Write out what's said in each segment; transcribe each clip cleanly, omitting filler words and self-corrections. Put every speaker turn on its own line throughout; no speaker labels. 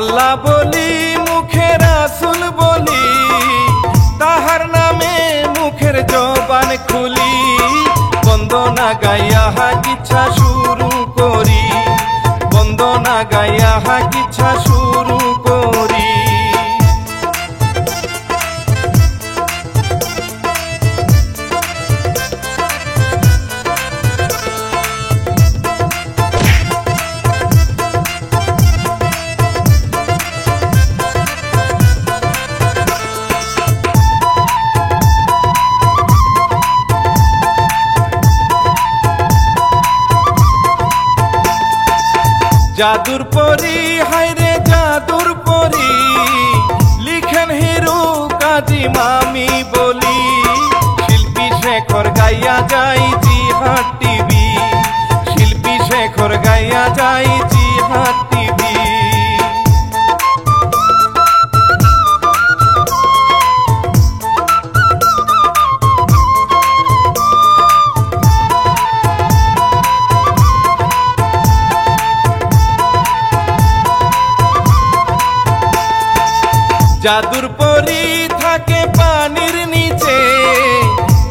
আল্লাহ বলি মুখে রাসূল বলি, তাহার নামে মুখের জবান খুলি, বন্দনা গাইয়া হাকিচ্ছা শুরু করি, বন্দনা গাইয়া হাকিচ্ছা শুরু করি। জাদুর পরি হায়রে জাদুর পরি, লিখেন হিরু কাজী মামি বলি, শিল্পী শেখর গাইয়া যাই জিহাদ টিভি, শিল্পী শেখর গাইয়া যাই জিহাদ টিভি। জাদুর পরি থাকে পানির নিচে,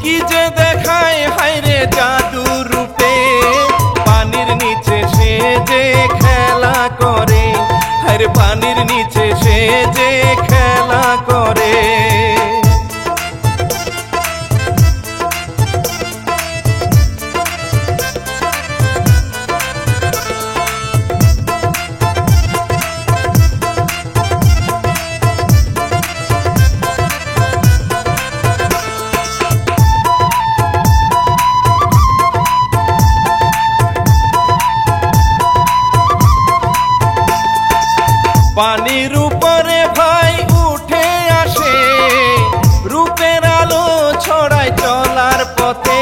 কি যে দেখায় হায়রে জাদুর রূপে, পানির নিচে সে যে খেলা করে, হায়রে পানির নিচে সে যে খেলা করে। পানির উপরে ভাই উঠে আসে, রূপের আলো ছড়ায় চলার পথে,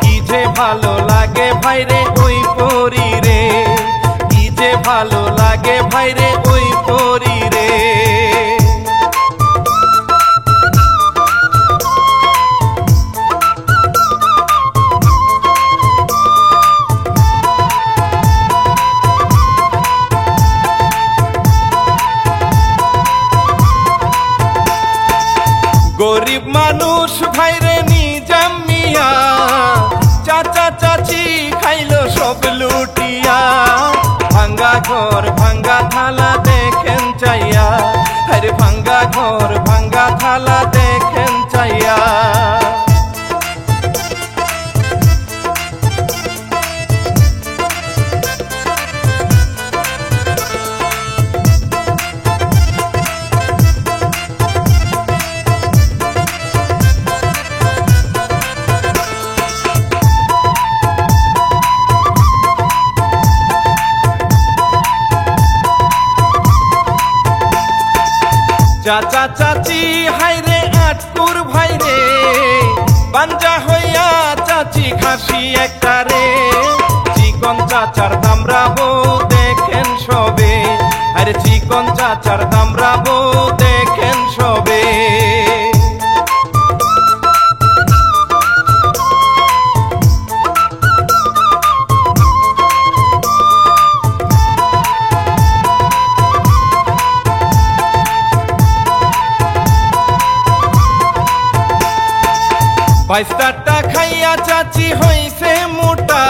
কি যে ভালো লাগে ভাইরে ওই পরি রে, কি যে ভালো লাগে ভাইরে ওই পরি রে। গরিব মানুষ ভাইরে নিজাম মিয়া, চাচা চাচি খাইলো সব লুটিয়া, ভাঙ্গা ঘর ভাঙ্গা থালা দেখেন চাইয়া, আরে ভাঙ্গা ঘর ভাঙ্গা থালা দেখেন চাইয়া। চাচা চাচি হায়রে আটকুর ভাইরে, বাঞ্জা হইয়া চাচি খাসি একটা রে, চিকন চাচার দামরা বউ দেখেন সবে, আরে চিকন চাচার দামরা বউ দেখেন সবে। বাইশটা খাইয়া চাচি হইছে মোটা,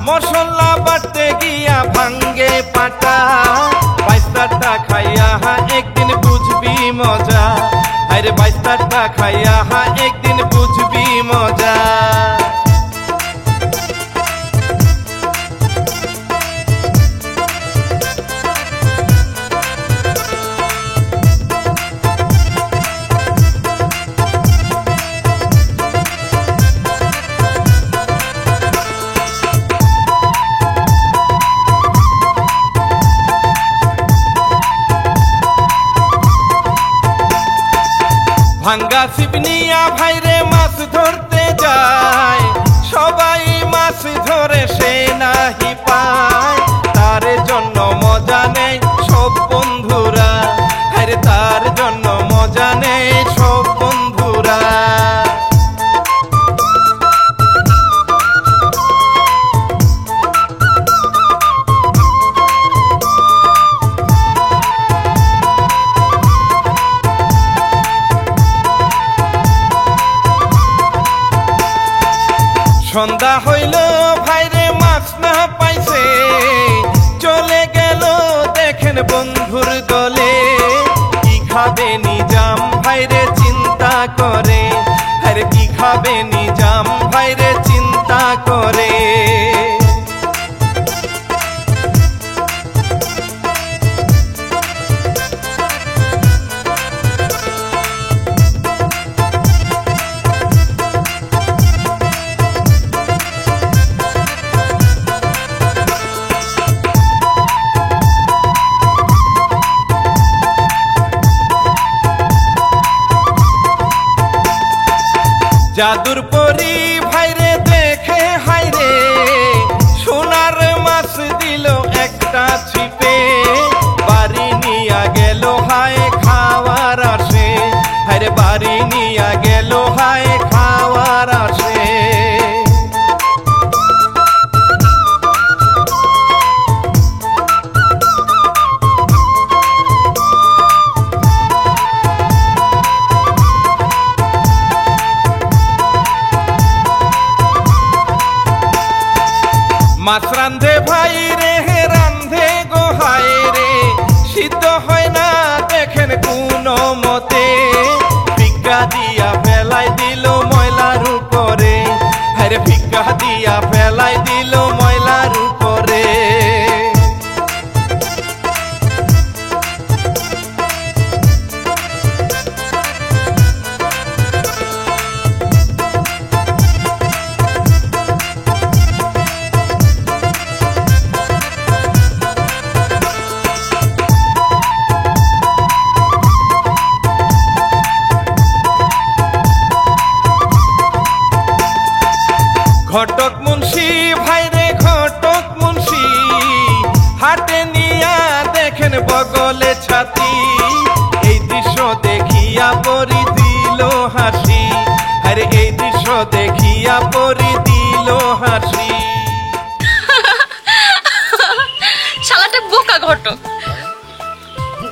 মশলা বাটতে গিয়া ভাঙ্গে পাটা, বাইশটা খাইয়া একদিন বুঝবি মজা, আরে বাইশটা খাইয়া একদিন বুঝবি মজা। ভাঙ্গা ছিপ নিয়া ভাইরে মাছ ধরতে যায়, সবাই মাছ ধরে সে নাহি পায়, তার জন্য মজা নেই সব বন্ধুরা, আরে তার জন্য মজা নেই সব বন্ধুরা। সন্ধ্যা হইল ভাইরে মাছ না পাইছে, চলে গেল দেখেন বন্ধুর দলে। কি খাবে নিজাম ভাইরে চিন্তা করে, আরে কি খাবে নিজাম ভাইরে চিন্তা করে। জাদুর পরি ভাইরে দেখে হাইরে, সোনার মাছ দিল একটা ছিপে। বাড়ি নিয়া গেল হায় খাওয়ার আসে, হায়রে বাড়ি নিয়া গেল হায় খাওয়ার আসে। মাছ রান্ধে ভাই রে রান্ধে গো হায় রে, সিদ্ধ হয় না দেখেন কোনো মতে। ভিক্ষা দিয়া ফেলাই দিল ময়লার উপরে, আরে ভিক্ষা দিয়া ফেলাই দিল ময়লার উপরে। ঘটক মুন্সি ভাইরে ঘটক মুন্সি, হাটে নিয়া দেখেন বগলে ছাতি। এই দৃশ্য দেখিয়া পরি দিল হাসি, আরে এই দৃশ্য দেখিয়া পরি দিল হাসি।
শালাটা বোকা ঘটক।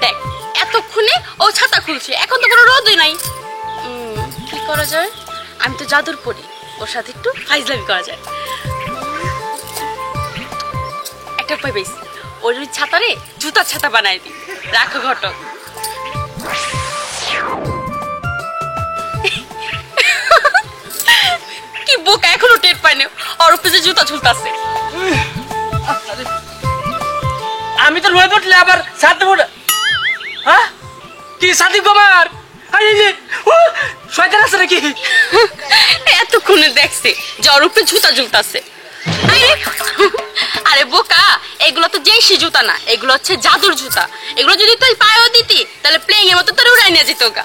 দেখ এতক্ষণে ও ছাতা খুলছে, এখন তো কোনো রোদই নাই। কি করা যায়? আমি তো জাদুর পড়ি, ওর সাথে একটু ফাইজলামি করা যায়। একটা উপায় পেয়েছি, ওর ওই ছাতারে জুতার ছাতা বানাই দিই। রাখো ঘটক। কি বোকা, এখনো টের পায় না ওর উপরে জুতা ঝুলতাছে।
আমি তো রয়ে পড়লে আবার সাথে পড়ে। হ্যাঁ কি সাথী কুমার, শয়তান আছে নাকি?
এতক্ষণে দেখছে জ্বর উপরে জুতা ঝুলতাছে। আরে বোকা, এগুলো তো জেসি জুতা না, এগুলো হচ্ছে জাদুর জুতা। এগুলো যদি তুই পায়েও দিতি তাহলে প্লেইং এর মতো তোর উড়াই নিয়ে যেত গা।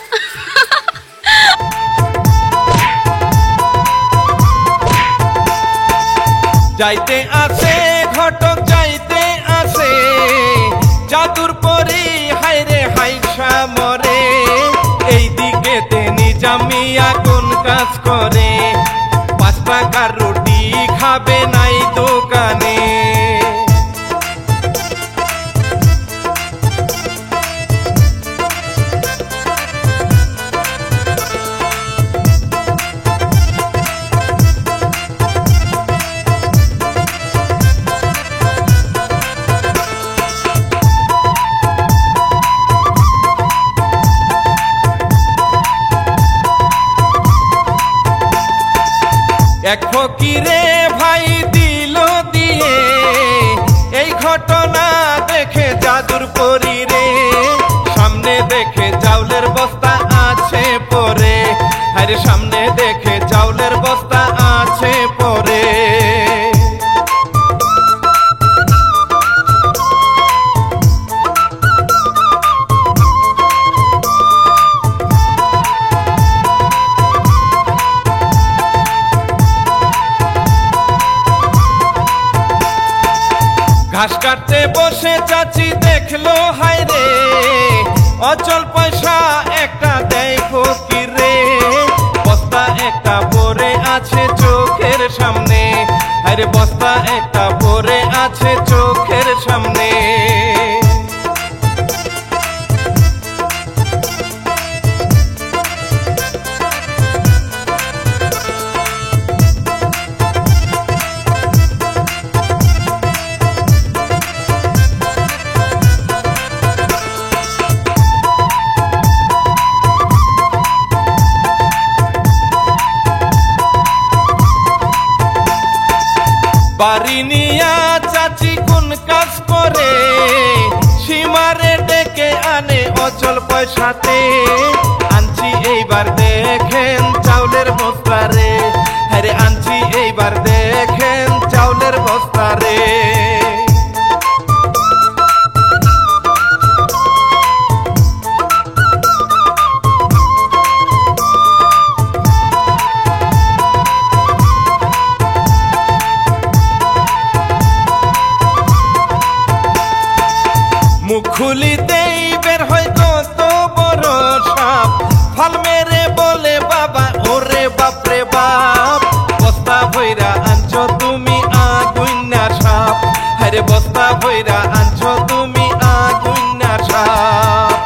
যাইতে আছে ঘটক যাইতে আছে, জাদুর পরি হাইরে হাইসা মরে। এই দিকে নিজাম মিয়া কোন কাজ করে, 5 টাকার রুটি খাবে নাই দোকানে। এক ফকিরে ভাই দিল দিয়ে, এই ঘটনা দেখে জাদুর পরি রে। সামনে দেখে চাউলের বস্তা আছে পরে, আরে সামনে দেখে চাউলের বস্তা আছে পরে। ঘাস কাটতে বসে চাচি দেখলো হায়রে, অচল পয়সা একটা দেয় ফকির রে। বস্তা একটা পরে আছে চোখের সামনে, আরে বস্তা একটা পরে আছে চোখের সামনে। বাড়ি নিয়া চাচি কোন কাজ করে সীমারে ডেকে আনে অচল পয়সাতে আনছি এইবার দেখেন চাউলের বস্তা রে আরে আনছি এইবার দেখেন চাউলের বস্তা রে মুখ খুলিতেই বের হয় কত বড় সাপ ফাল মেরে বলে বাবা ওরে বাপরে বাপ বস্তা ভৈরা আনছো তুমি আগুইনা সাপ আরে বস্তা ভৈরা আনছো তুমি আগুইনা সাপ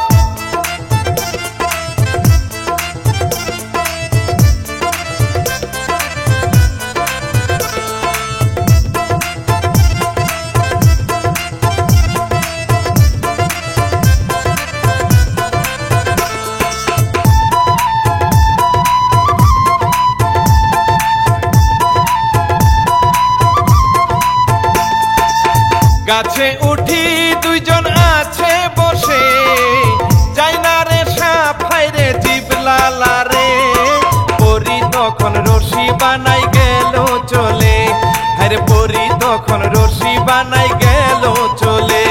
গাছে উঠি দুইজন আছে বসে যাই না রে সাপ হাইরে জিবলালা রে পরি তখন রশি বানাই গেল চলে আরে পরি তখন রশি বানাই গেল চলে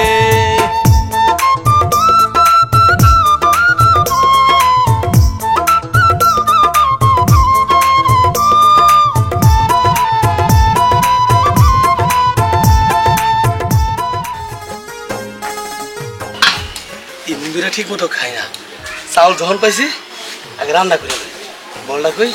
ইন্দুরা ঠিক মতো খাই না চাউল যখন পাইছি আগে রান্না করে বলটা কই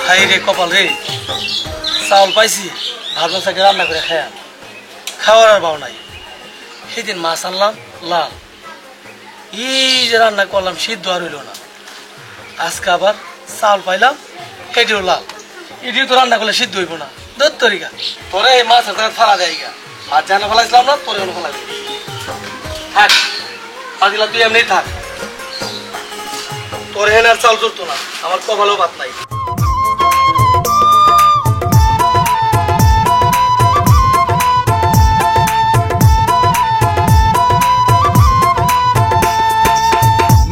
হাই রে কপাল রে চাউল পাইছি ভাবলাম সাথে রান্না করে খাই খাওয়ার আর বাও নাই সেদিন মাছ আনলাম লাল এই যে রান্না করলাম সিদ্ধ আর হইল না আজকে আবার চাউল পাইলাম এটিও লাল এটিও তো রান্না করলে সিদ্ধ হইব না দর তরিকা তোরে এই মাছ ফালা দেয় গা মাছ জানা ফেলাইছিলাম না তোরে অন্য ফেলাই থাক পাতিলা তুই এমনি থাক তোর হেন আর চাল চলতো না আমার কপালেও ভাত নাই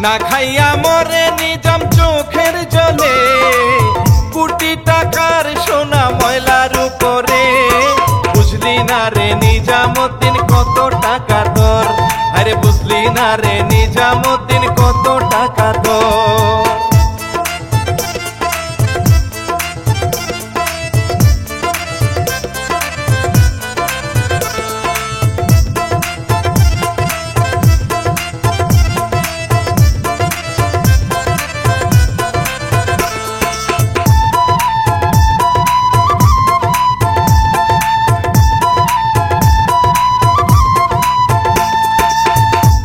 না খাইয়া মরে নিজাম চোখের জলে কোটি টাকার সোনা ময়লার উপরে বুঝলি না রে নিজামুদ্দিন কত টাকা তোর আরে বুঝলি না রে নিজামুদ্দিন কত টাকা তোর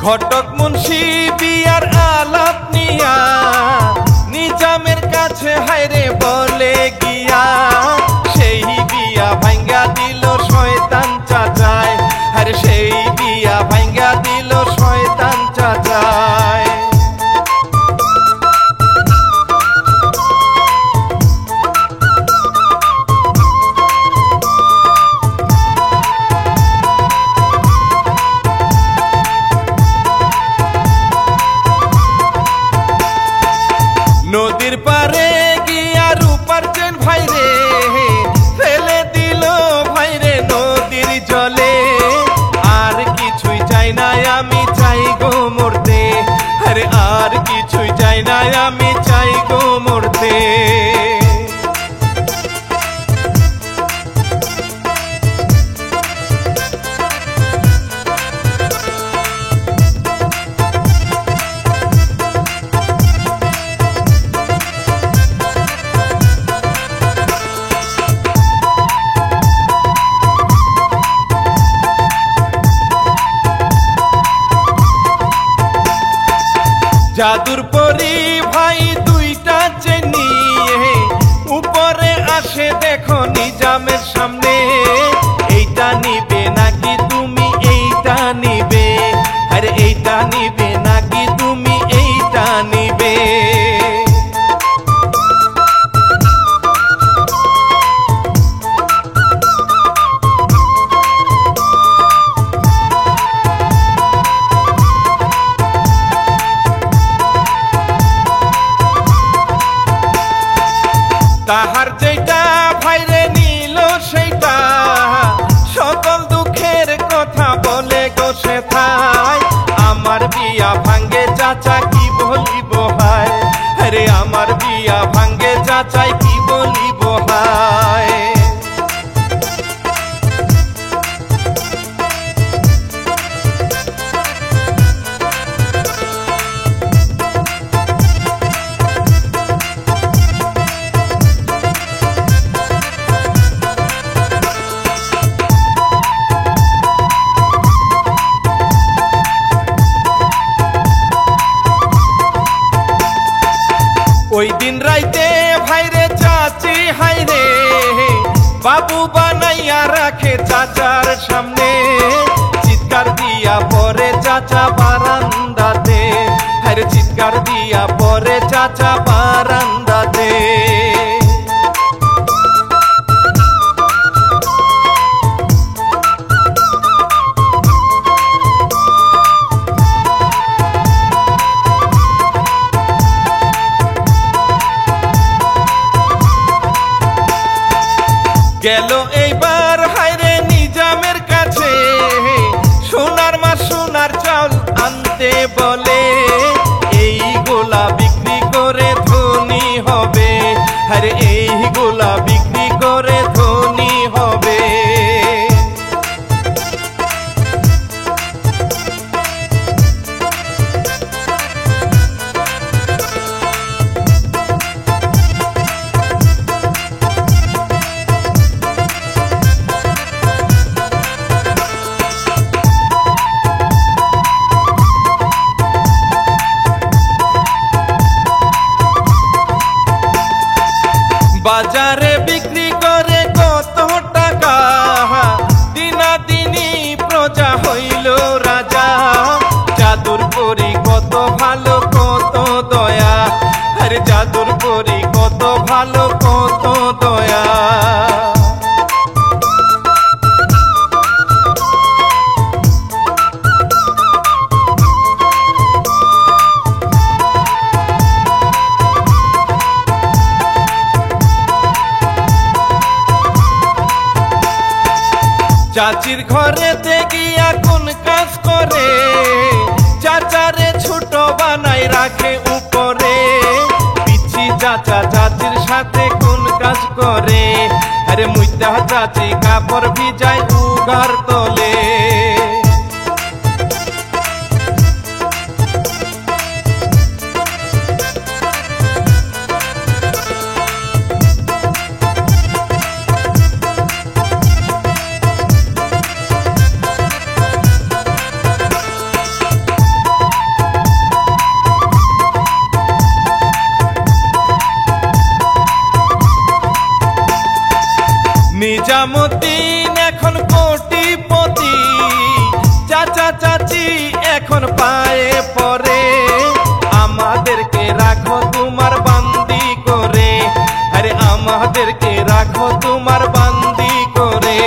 ঘটক মুন্সি বিয়ার আলাপ নিয়া নিজামের কাছে হায়রে বলে গিয়া সেই বিয়া ভাঙ্গা দিল শয়তান চাচায় আরে সেই বিয়া ভাঙ্গা দিল শয়তান চাচায় নদীর পারে গিয়া রূপার চেন ভাইরে ফেলে দিল ভাইরে নদীর জলে আর কিছুই চাই না আমি চাই গো মরতে আরে আর কিছুই চাই না আমি চাই গো মরতে জাদুর পরি ভাই দুইটা চেনি উপরে আসে দেখো নিজামের সামনে, এইটা নিবে নাকি তুমি এইটা নিবে, আরে এইটা নিবে নাকি তুমি এইটা নিবে। তাহার যেটা ভাইরে নিল সেইটা, সকল দুঃখের কথা বলে গোসে থাই। আমার বিয়া ভাঙ্গে চাচা কি বলিব হায়, আরে আমার বিয়া ভাঙ্গে চাচাই কি বলিব হায়। ওই দিন রাইতে ভাইরে চাচি হাইরে বাবু বানাইয়া রাখে চাচার সামনে, চিৎকার দিয়া পরে চাচা বারান্দাতে, হাইরে চিৎকার দিয়া পরে চাচা বারান্দাতে। গেল এইবার হাইরে নিজামের কাছে, সোনার মাছ সোনার চাউল আনতে বলে, এইগুলা বিক্রি করে ধনী হবে, আরে এইগুলা বিক্রি করে ধনী হবে। বাজারে বিক্রি করে কত টাকা, দিনাদিনি প্রজা হইল রাজা। জাদুর পরি কত ভালো কত দয়া, আরে জাদুর পরি কত ভালো কত দয়া। চাচির ঘরেতে গিয়া কোন কাজ করে, চাচারে ছোট বানাই রাখে উপরে, পিছি চাচা চাচির সাথে কোন কাজ করে, আরে মুইতা চাচি কাপড় ভিজায় উগার তলে। নিজামুদ্দিন এখন কোটিপতি, চাচা চাচি এখন পায়ে পরে, আমাদেরকে রাখো তোমার বান্দি করে, আরে আমাদেরকে রাখো তোমার বান্দি করে।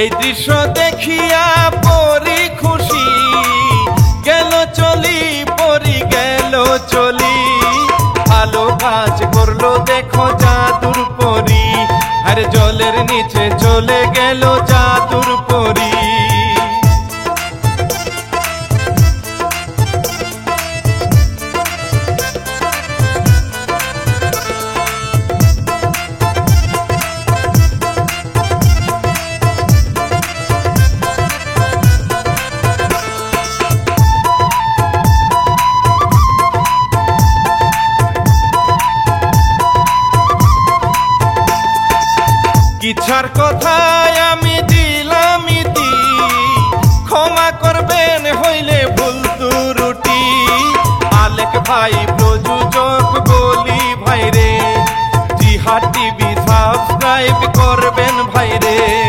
এই দৃশ্য দেখিয়া পরি খুশি, গেল চলি পরি গেল চলি, ভালো কাজ করলো দেখো জাদুর পরি, আর জলের নিচে চলে গেল জাদুর পরি। ভাই প্রযোজক বলি ভাইরে, জিহাদ টিভি সাবস্ক্রাইব করবেন ভাইরে।